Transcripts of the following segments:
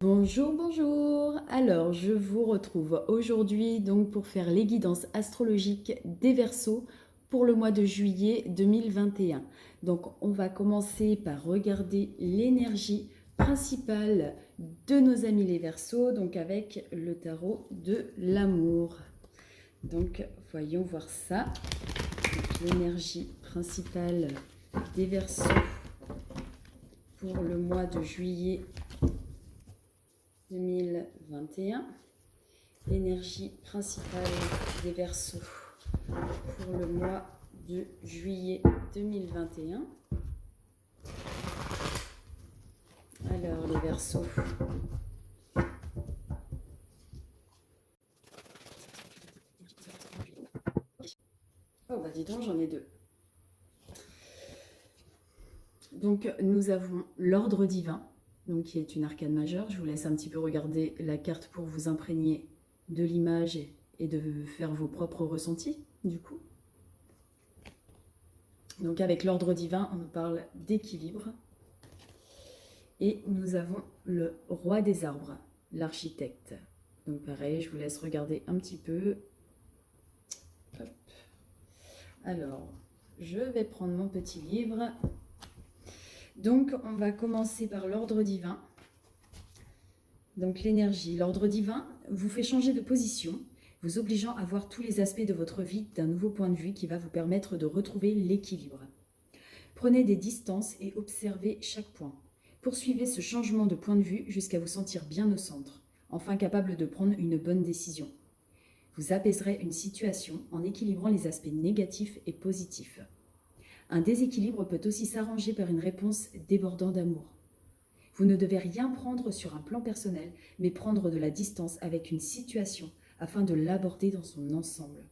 Bonjour, bonjour. Alors, je vous retrouve aujourd'hui donc pour faire les guidances astrologiques des Verseaux pour le mois de juillet 2021. Donc, on va commencer par regarder l'énergie principale de nos amis les Verseaux, donc avec le tarot de l'amour. Donc, voyons voir ça. L'énergie principale des Verseaux pour le mois de juillet 2021. L'énergie principale des Verseaux pour le mois de juillet 2021. Alors les Verseaux. Oh bah dis donc, j'en ai deux. Donc nous avons l'ordre divin, donc qui est une arcane majeure. Je vous laisse un petit peu regarder la carte pour vous imprégner de l'image et de faire vos propres ressentis du coup. Donc avec l'ordre divin, on nous parle d'équilibre. Et nous avons le roi des arbres, l'architecte. Donc pareil, je vous laisse regarder un petit peu. Hop. Alors, je vais prendre mon petit livre. Donc, on va commencer par l'ordre divin. Donc l'énergie, l'ordre divin vous fait changer de position, vous obligeant à voir tous les aspects de votre vie d'un nouveau point de vue qui va vous permettre de retrouver l'équilibre. Prenez des distances et observez chaque point. Poursuivez ce changement de point de vue jusqu'à vous sentir bien au centre, enfin capable de prendre une bonne décision. Vous apaiserez une situation en équilibrant les aspects négatifs et positifs. Un déséquilibre peut aussi s'arranger par une réponse débordant d'amour. Vous ne devez rien prendre sur un plan personnel, mais prendre de la distance avec une situation afin de l'aborder dans son ensemble.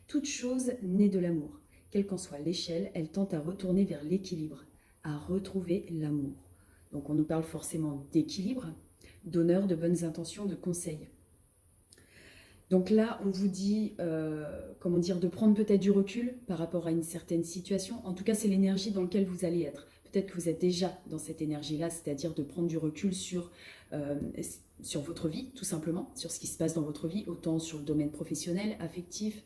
Toute chose naît de l'amour. Quelle qu'en soit l'échelle, elle tente à retourner vers l'équilibre, à retrouver l'amour. Donc on nous parle forcément d'équilibre, d'honneur, de bonnes intentions, de conseils. Donc là, on vous dit, comment dire, de prendre peut-être du recul par rapport à une certaine situation. En tout cas, c'est l'énergie dans laquelle vous allez être. Peut-être que vous êtes déjà dans cette énergie-là, c'est-à-dire de prendre du recul sur votre vie, tout simplement, sur ce qui se passe dans votre vie, autant sur le domaine professionnel, affectif,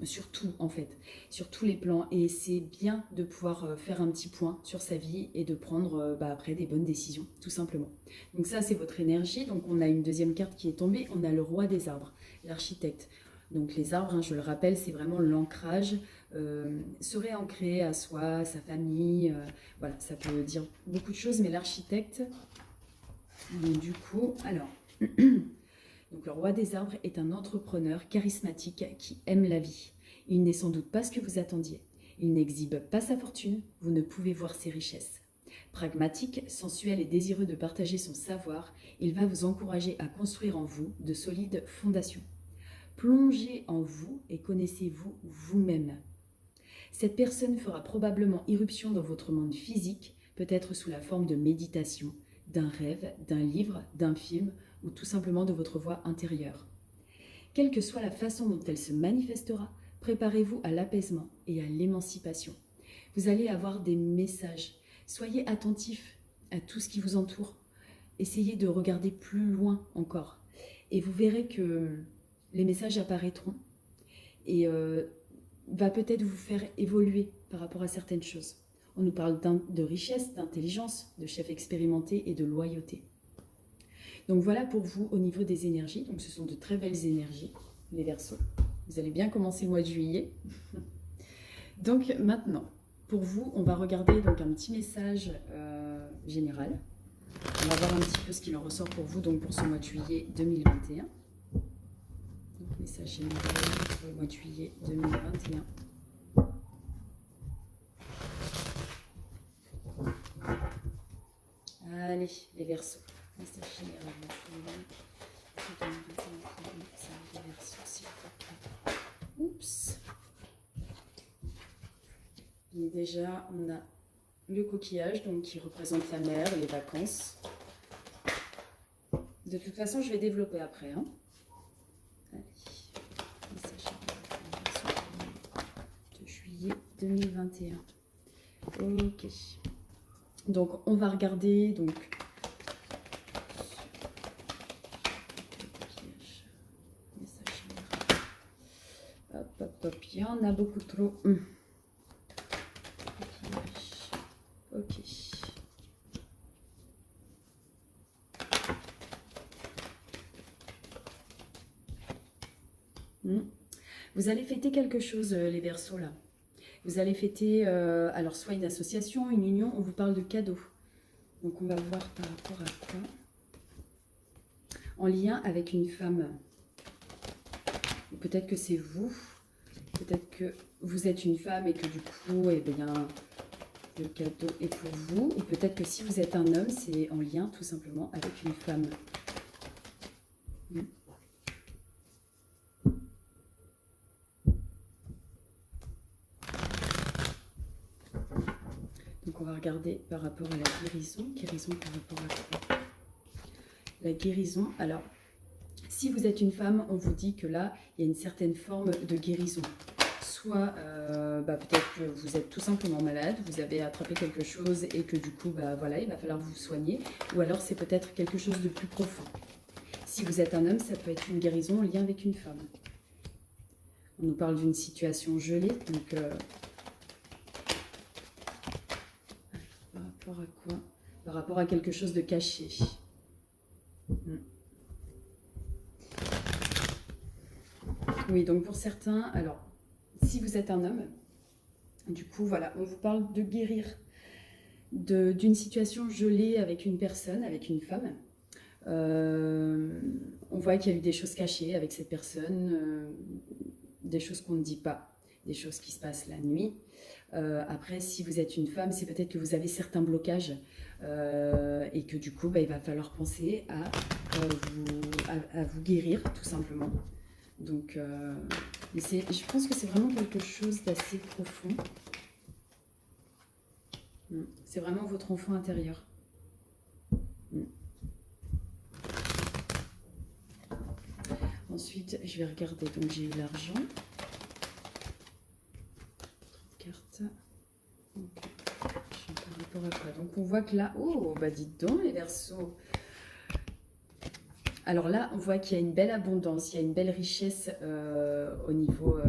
sur tout en fait, sur tous les plans. Et c'est bien de pouvoir faire un petit point sur sa vie et de prendre après des bonnes décisions, tout simplement. Donc ça, c'est votre énergie. Donc on a une deuxième carte qui est tombée, on a le roi des arbres, l'architecte. Donc les arbres, hein, je le rappelle, c'est vraiment l'ancrage, se réancrer à soi, à sa famille, voilà, ça peut dire beaucoup de choses, mais l'architecte, du coup, alors, donc le roi des arbres est un entrepreneur charismatique qui aime la vie. Il n'est sans doute pas ce que vous attendiez. Il n'exhibe pas sa fortune, vous ne pouvez voir ses richesses. Pragmatique, sensuel et désireux de partager son savoir, il va vous encourager à construire en vous de solides fondations. Plongez en vous et connaissez-vous vous-même. Cette personne fera probablement irruption dans votre monde physique, peut-être sous la forme de méditation, d'un rêve, d'un livre, d'un film ou tout simplement de votre voix intérieure. Quelle que soit la façon dont elle se manifestera, préparez-vous à l'apaisement et à l'émancipation. Vous allez avoir des messages. Soyez attentifs à tout ce qui vous entoure. Essayez de regarder plus loin encore. Et vous verrez que les messages apparaîtront et va peut-être vous faire évoluer par rapport à certaines choses. On nous parle de richesse, d'intelligence, de chef expérimenté et de loyauté. Donc voilà pour vous au niveau des énergies. Donc ce sont de très belles énergies, les Verseaux. Vous allez bien commencer le mois de juillet. Donc maintenant, pour vous, on va regarder donc un petit message général. On va voir un petit peu ce qu'il en ressort pour vous donc pour ce mois de juillet 2021. Donc, message général pour le mois de juillet 2021. Allez, les Verseaux. Message général. Oups. Et déjà, on a le coquillage, donc qui représente la mer, les vacances. De toute façon, je vais développer après. Hein. Allez. Message de juillet 2021. Ok. Donc, on va regarder donc Top, il y en a beaucoup trop. Ok. Vous allez fêter quelque chose, les Verseaux, là. Vous allez fêter, alors, soit une association, une union, on vous parle de cadeaux. Donc, on va voir par rapport à quoi. En lien avec une femme. Peut-être que c'est vous. Peut-être que vous êtes une femme et que du coup, eh bien, le cadeau est pour vous. Ou peut-être que si vous êtes un homme, c'est en lien tout simplement avec une femme. Donc on va regarder par rapport à la guérison. Guérison par rapport à quoi? La guérison, alors, si vous êtes une femme, on vous dit que là, il y a une certaine forme de guérison. Soit peut-être que vous êtes tout simplement malade, vous avez attrapé quelque chose et que du coup, voilà, il va falloir vous soigner. Ou alors c'est peut-être quelque chose de plus profond. Si vous êtes un homme, ça peut être une guérison en lien avec une femme. On nous parle d'une situation gelée, donc par rapport à quoi? Par rapport à quelque chose de caché. Oui, donc pour certains, alors, si vous êtes un homme, du coup, voilà, on vous parle de guérir d'une situation gelée avec une personne, avec une femme. On voit qu'il y a eu des choses cachées avec cette personne, des choses qu'on ne dit pas, des choses qui se passent la nuit. Après, si vous êtes une femme, c'est peut-être que vous avez certains blocages et que du coup, il va falloir penser à vous guérir, tout simplement. Donc, je pense que c'est vraiment quelque chose d'assez profond. C'est vraiment votre enfant intérieur. Ensuite, je vais regarder. Donc, j'ai eu l'argent. Carte. Okay. Par rapport à quoi? Donc, on voit que là... Oh, bah dites donc, les Verseaux. Alors là, on voit qu'il y a une belle abondance, il y a une belle richesse au niveau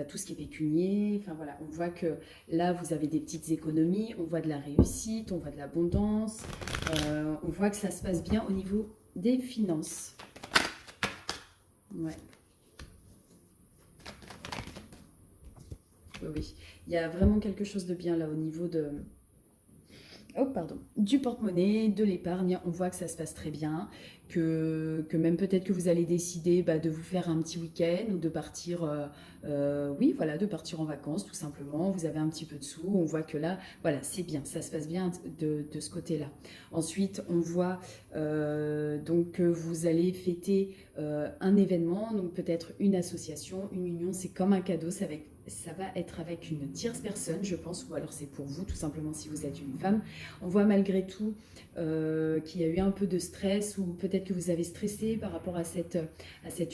tout ce qui est pécunier. Enfin voilà, on voit que là, vous avez des petites économies, on voit de la réussite, on voit de l'abondance. On voit que ça se passe bien au niveau des finances. Ouais. Oui, oui. Il y a vraiment quelque chose de bien là au niveau de... Oh, pardon, du porte-monnaie, de l'épargne, on voit que ça se passe très bien, que même peut-être que vous allez décider de vous faire un petit week-end ou de partir, oui, voilà, de partir en vacances tout simplement. Vous avez un petit peu de sous, on voit que là, voilà, c'est bien, ça se passe bien de ce côté-là. Ensuite, on voit donc que vous allez fêter un événement, donc peut-être une association, une union, c'est comme un cadeau, ça va être avec une tierce personne, je pense, ou alors c'est pour vous, tout simplement, si vous êtes une femme. On voit malgré tout qu'il y a eu un peu de stress, ou peut-être que vous avez stressé par rapport à cette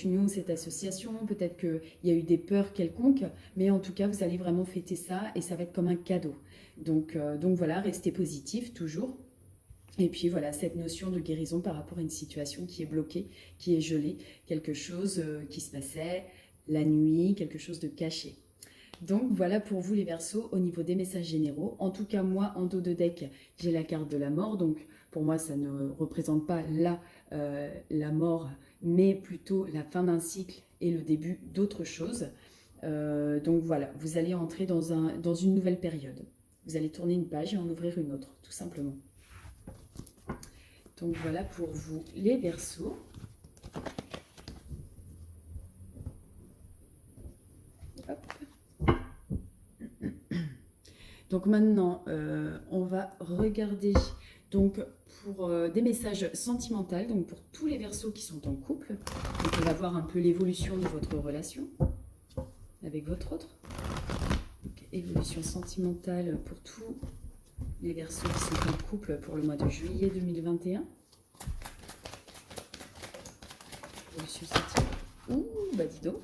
union, cette association, peut-être qu'il y a eu des peurs quelconques, mais en tout cas, vous allez vraiment fêter ça, et ça va être comme un cadeau. Donc voilà, restez positif, toujours. Et puis voilà, cette notion de guérison par rapport à une situation qui est bloquée, qui est gelée, quelque chose qui se passait la nuit, quelque chose de caché. Donc voilà pour vous les Verseaux au niveau des messages généraux. En tout cas, moi, en dos de deck, j'ai la carte de la mort. Donc pour moi, ça ne représente pas la mort, mais plutôt la fin d'un cycle et le début d'autre chose. Donc voilà, vous allez entrer dans une nouvelle période. Vous allez tourner une page et en ouvrir une autre, tout simplement. Donc voilà pour vous les Verseaux. Hop. Donc maintenant, on va regarder donc, pour des messages sentimentaux, donc pour tous les Verseaux qui sont en couple. Donc on va voir un peu l'évolution de votre relation avec votre autre. Donc, évolution sentimentale pour tous les Verseaux qui sont en couple pour le mois de juillet 2021. Évolution sentimentale. Ouh, bah dis donc.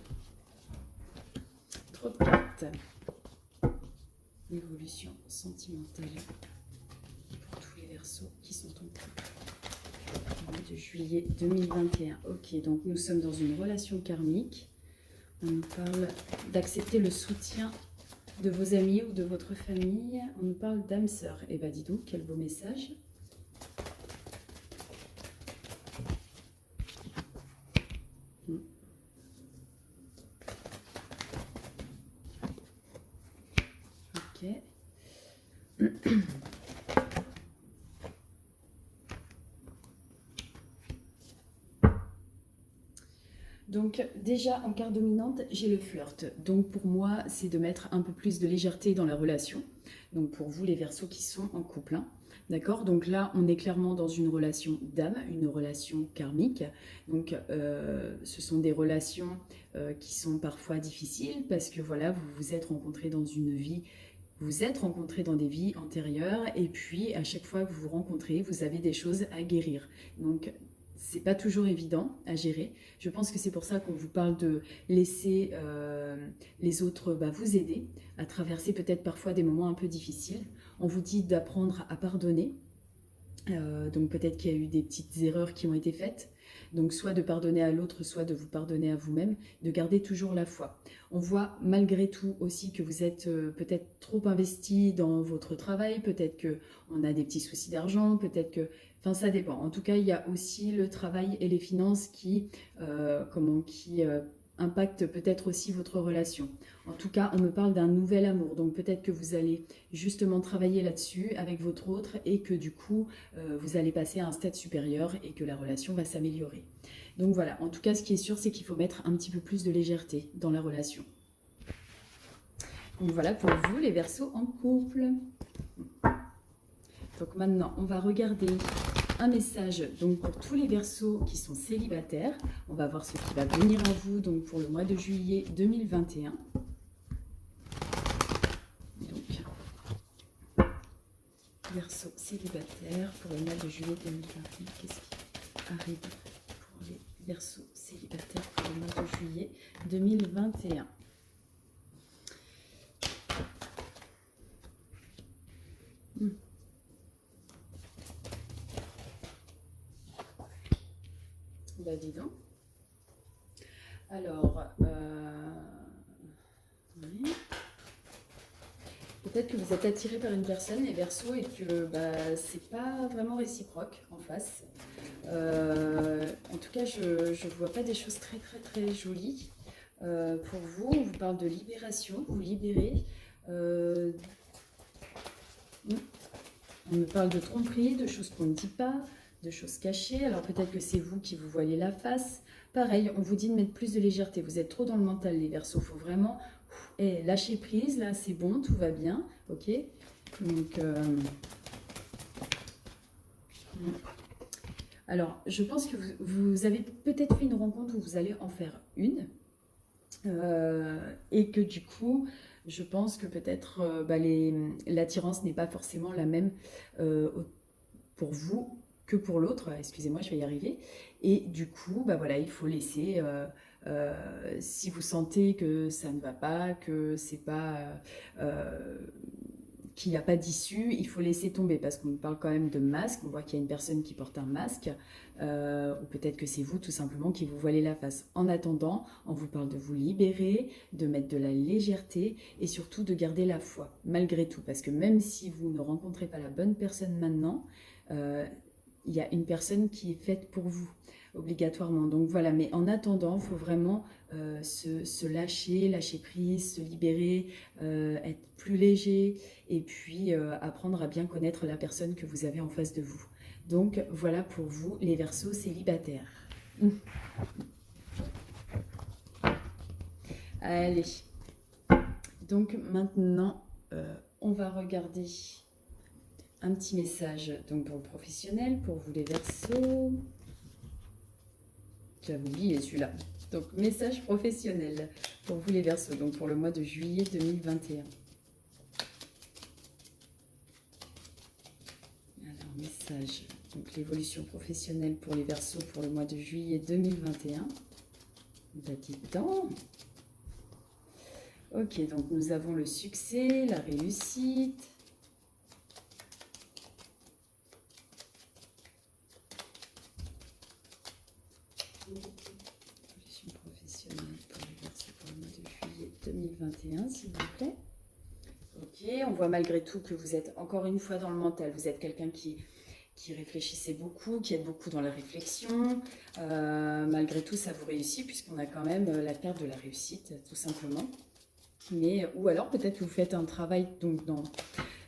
Trop de cartes. L'évolution sentimentale pour tous les Verseaux qui sont en couple au mois de juillet 2021. Ok, donc nous sommes dans une relation karmique. On nous parle d'accepter le soutien de vos amis ou de votre famille. On nous parle d'âme sœur. Eh bien, dis donc, quel beau message. Ok. Donc déjà en carte dominante, j'ai le flirt. Donc pour moi, c'est de mettre un peu plus de légèreté dans la relation. Donc pour vous les Verseaux qui sont en couple, hein. D'accord? Donc là, on est clairement dans une relation d'âme, une relation karmique. Donc ce sont des relations qui sont parfois difficiles parce que voilà, vous vous êtes rencontrés dans une vie. Vous êtes rencontrés dans des vies antérieures et puis à chaque fois que vous vous rencontrez, vous avez des choses à guérir. Donc c'est pas toujours évident à gérer. Je pense que c'est pour ça qu'on vous parle de laisser les autres vous aider à traverser peut-être parfois des moments un peu difficiles. On vous dit d'apprendre à pardonner. Donc peut-être qu'il y a eu des petites erreurs qui ont été faites. Donc soit de pardonner à l'autre, soit de vous pardonner à vous-même, de garder toujours la foi. On voit malgré tout aussi que vous êtes peut-être trop investi dans votre travail, peut-être qu'on a des petits soucis d'argent, peut-être que... Enfin, ça dépend. En tout cas, il y a aussi le travail et les finances qui impactent peut-être aussi votre relation. En tout cas, on me parle d'un nouvel amour. Donc peut-être que vous allez justement travailler là-dessus avec votre autre et que du coup, vous allez passer à un stade supérieur et que la relation va s'améliorer. Donc voilà, en tout cas, ce qui est sûr, c'est qu'il faut mettre un petit peu plus de légèreté dans la relation. Donc voilà pour vous, les Verseaux en couple. Donc maintenant, on va regarder un message donc pour tous les Verseaux qui sont célibataires. On va voir ce qui va venir à vous donc pour le mois de juillet 2021. Verseau célibataire pour le mois de juillet 2021. Qu'est-ce qui arrive pour les Verseaux célibataires pour le mois de juillet 2021? Bah dis donc. Alors, oui. Peut-être que vous êtes attiré par une personne, les Verseaux, et que c'est pas vraiment réciproque en face. En tout cas, je ne vois pas des choses très très très jolies. Pour vous, on vous parle de libération, vous libérez. On me parle de tromperie, de choses qu'on ne dit pas, de choses cachées. Alors peut-être que c'est vous qui vous voilez la face. Pareil, on vous dit de mettre plus de légèreté. Vous êtes trop dans le mental, les Verseaux. Il faut vraiment lâcher prise. Là, c'est bon, tout va bien. Ok. Donc, alors, je pense que vous avez peut-être fait une rencontre où vous allez en faire une. Et que du coup, je pense que peut-être l'attirance n'est pas forcément la même pour vous que pour l'autre. Excusez-moi, je vais y arriver. Et du coup, voilà, il faut laisser... si vous sentez que ça ne va pas, que c'est pas... qu'il n'y a pas d'issue, il faut laisser tomber parce qu'on parle quand même de masque, on voit qu'il y a une personne qui porte un masque, ou peut-être que c'est vous tout simplement qui vous voilez la face. En attendant, on vous parle de vous libérer, de mettre de la légèreté et surtout de garder la foi, malgré tout, parce que même si vous ne rencontrez pas la bonne personne maintenant, il y a une personne qui est faite pour vous, obligatoirement. Donc voilà, mais en attendant, il faut vraiment se lâcher prise, se libérer, être plus léger et puis apprendre à bien connaître la personne que vous avez en face de vous. Donc voilà pour vous, les Verseaux célibataires. Allez, donc maintenant, on va regarder un petit message donc pour le professionnel, pour vous les Verseaux. J'avais oublié celui-là. Donc, message professionnel pour vous les Verseaux, donc pour le mois de juillet 2021. Alors, message, donc l'évolution professionnelle pour les Verseaux pour le mois de juillet 2021. Petit temps. Ok, donc nous avons le succès, la réussite. Professionnelle pour les Verseaux pour le 2021, s'il vous plaît. Ok, on voit malgré tout que vous êtes encore une fois dans le mental. Vous êtes quelqu'un qui réfléchissait beaucoup, qui est beaucoup dans la réflexion. Malgré tout, ça vous réussit puisqu'on a quand même la carte de la réussite, tout simplement. Mais, ou alors peut-être que vous faites un travail donc dans,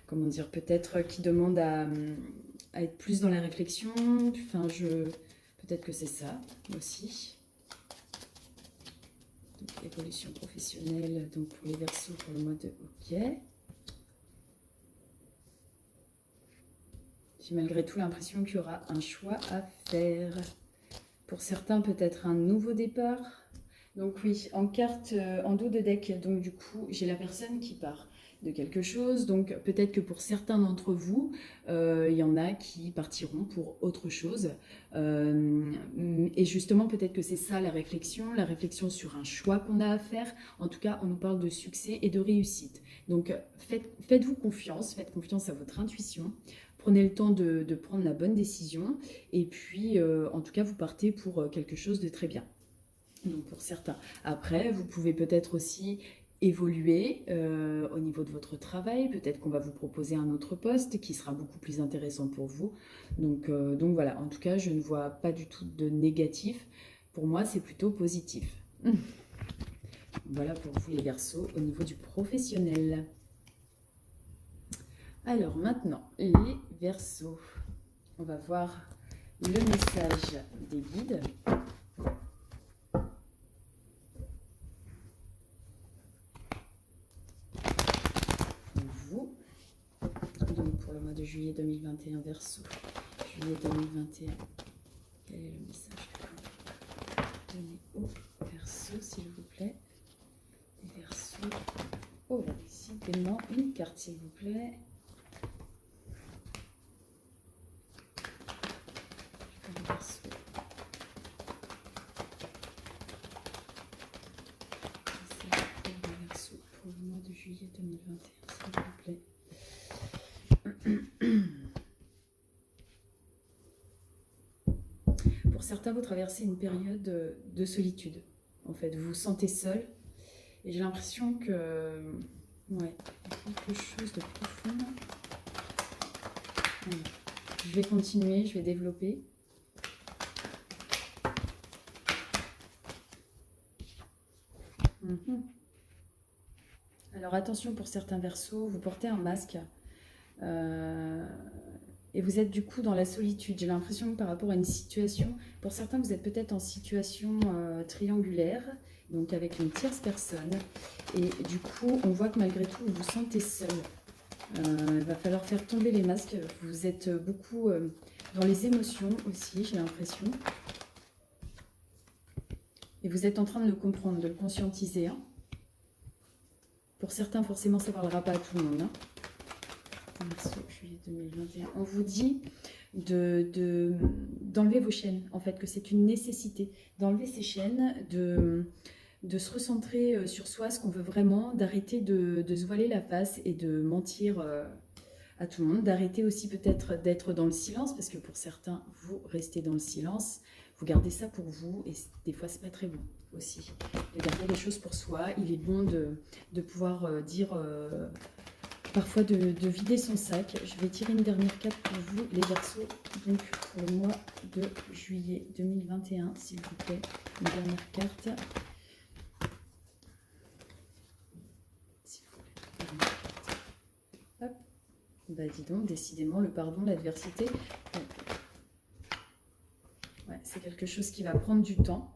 comment dire, peut-être qui demande à être plus dans la réflexion. Enfin, peut-être que c'est ça aussi. Donc, évolution professionnelle, donc pour les Verseaux, pour le mois de OK. J'ai malgré tout l'impression qu'il y aura un choix à faire. Pour certains, peut-être un nouveau départ. Donc oui, en carte, en dos de deck, donc du coup, j'ai la personne qui part de quelque chose. Donc peut-être que pour certains d'entre vous, il y en a qui partiront pour autre chose. Et justement, peut-être que c'est ça la réflexion sur un choix qu'on a à faire. En tout cas, on nous parle de succès et de réussite. Donc faites-vous confiance, faites confiance à votre intuition. Prenez le temps de prendre la bonne décision. Et puis, en tout cas, vous partez pour quelque chose de très bien. Donc pour certains. Après, vous pouvez peut-être aussi évoluer au niveau de votre travail. Peut-être qu'on va vous proposer un autre poste qui sera beaucoup plus intéressant pour vous. Donc voilà, en tout cas, je ne vois pas du tout de négatif. Pour moi, c'est plutôt positif. Voilà pour vous les Verseaux au niveau du professionnel. Alors maintenant, les Verseaux. On va voir le message des guides. Pour le mois de juillet 2021, Verseau. Juillet 2021. Quel est le message que vous donnez au Verseau, s'il vous plaît? Les Verseaux. Oh, citez-moi une carte, s'il vous plaît. Les Verseaux. Pour le mois de juillet 2021, s'il vous plaît. Pour certains, vous traversez une période de solitude. En fait, vous vous sentez seul. Et j'ai l'impression que... Ouais, quelque chose de profond. Ouais. Je vais continuer, je vais développer. Alors attention pour certains Verseaux, vous portez un masque. Et vous êtes du coup dans la solitude. J'ai l'impression que par rapport à une situation, pour certains vous êtes peut-être en situation triangulaire, donc avec une tierce personne. Et du coup, on voit que malgré tout, vous vous sentez seul. Il va falloir faire tomber les masques. Vous êtes beaucoup dans les émotions aussi, j'ai l'impression. Et vous êtes en train de le comprendre, de le conscientiser. Hein. Pour certains, forcément, ça ne parlera pas à tout le monde. Hein. Juillet 2021. On vous dit d'enlever vos chaînes, en fait, que c'est une nécessité d'enlever ces chaînes, de se recentrer sur soi, ce qu'on veut vraiment, d'arrêter de se voiler la face et de mentir à tout le monde, d'arrêter aussi peut-être d'être dans le silence, parce que pour certains, vous restez dans le silence, vous gardez ça pour vous, et des fois, c'est pas très bon aussi, de garder les choses pour soi. Il est bon de pouvoir dire... parfois de vider son sac. Je vais tirer une dernière carte pour vous, les Verseaux, donc pour le mois de juillet 2021, s'il vous plaît. Une dernière carte. S'il vous plaît, une dernière carte. Hop. Bah dis donc, décidément, le pardon, l'adversité. Ouais, c'est quelque chose qui va prendre du temps,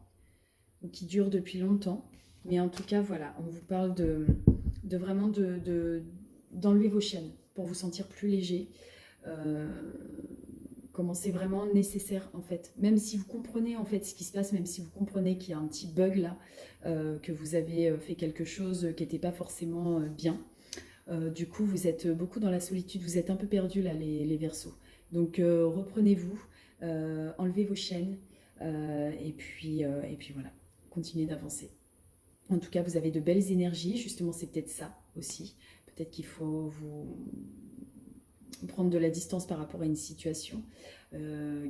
ou qui dure depuis longtemps. Mais en tout cas, voilà, on vous parle de vraiment d'enlever vos chaînes pour vous sentir plus léger. Comment c'est vraiment nécessaire en fait. Même si vous comprenez en fait ce qui se passe, même si vous comprenez qu'il y a un petit bug là, que vous avez fait quelque chose qui n'était pas forcément bien. Du coup, vous êtes beaucoup dans la solitude, vous êtes un peu perdus là les Verseaux. Donc reprenez-vous, enlevez vos chaînes et puis voilà, continuez d'avancer. En tout cas, vous avez de belles énergies, justement c'est peut-être ça aussi. Peut-être qu'il faut vous prendre de la distance par rapport à une situation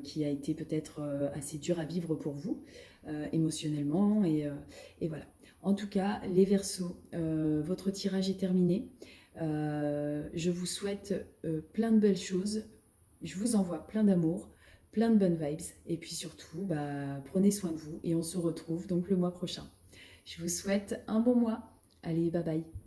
qui a été peut-être assez dure à vivre pour vous, émotionnellement. Et voilà. En tout cas, les Verseaux, votre tirage est terminé. Je vous souhaite plein de belles choses. Je vous envoie plein d'amour, plein de bonnes vibes. Et puis surtout, bah, prenez soin de vous et on se retrouve donc le mois prochain. Je vous souhaite un bon mois. Allez, bye bye.